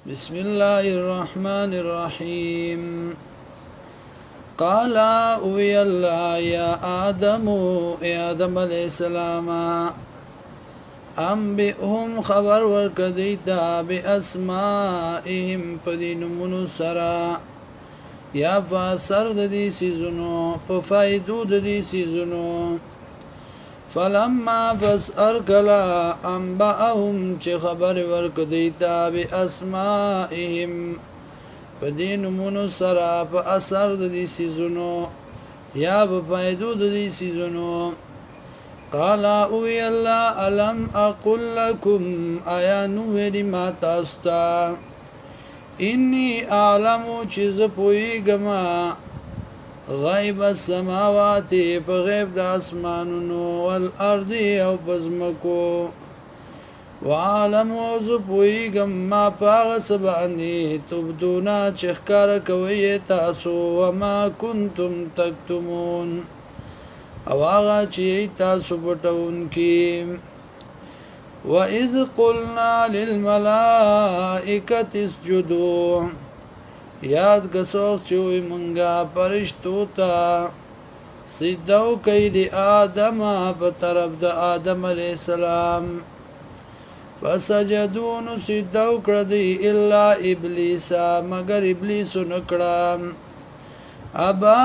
بسم الله الرحمن الرحيم. قال وی الله یا آدم علیہ السلام انبئهم خبر ورکدیتا باسمائهم پدین منو سرا یا فاسر ددی سیزنو پفایدو ددی سیزنو فلما بس ارکلا انبأهم چه خبر ورکدیتا باسمائهم پدین منو سرا پا اثر ددی سیزنو یا پفایدو ددی سیزنو قال اوی الله الم اقل لكم آیا نویری ما تاستا انی اعلم چیز پویگما غیب السماوات پا غیب دا اسمانونو والارض او پزمکو وعالم وز پویگم ما پاغ سبانی تبدونا چخکار کوئی تاسو وما کنتم تکتمون او آغا چی تاسو پټون کی وَإِذْ قُلْنَا لِلْمَلَائِكَةِ اسْجُدُوا یاد کسوخ چوی منگا پرشتو تا سجدو کئی دی آدم پا طرف دا آدم علیہ السلام فسجدون سجدو کردی الا ابلیسا مگر ابلیسو نکڑا ابا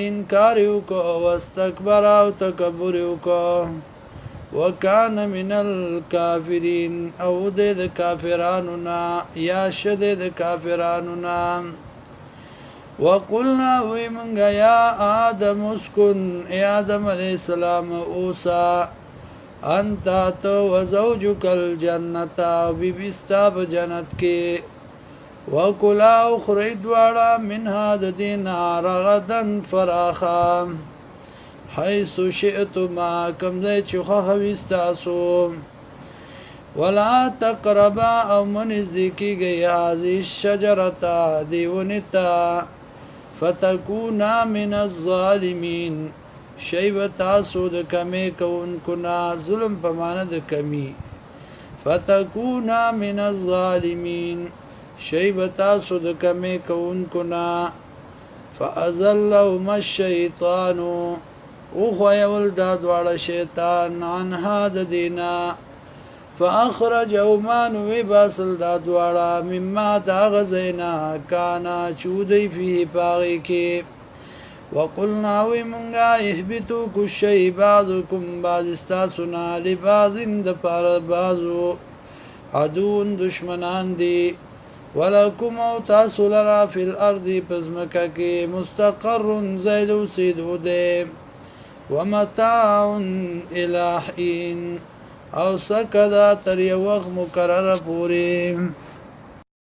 انکاریو کو واستکبراو تکبریو کو وکان من الکافرین او دے دا کافرانونا یا شدے دا کافرانونا وقلنا وی منگا یا آدم اسکن ای آدم علیہ السلام اوسا انتا تو وزوجک الجنتا بی بستا بجنت کے وکلا اخری دوارا منها ددینا رغدن فراخا حیث شئتما کم دے چخوا خویستاسو ولا تقربا او منزدکی گئی آزی الشجرتا دیونتا فتکونا من الظالمین شیبتاسو د کمی کونکنا ظلم پمانا د کمی فتکونا من الظالمین شیبتاسو د کمی کونکنا فازلهما الشیطانو وخویول دا دوار شیطان عنها دا دینا فاخرجهما نوی باسل دا دوارا مما دا غزینا کانا چودی فی پاغی کی وقلنا وی منگا احبتو کشی بعضکم بعض استاسونا لبعض دا پار بعضو عدون دشمنان دی ولکم او تاسو لرا فی الارض پزمکا کی مستقر زید و سیدو دے ومتاع الى حین او سکدا تر یو وقت مقرر پوری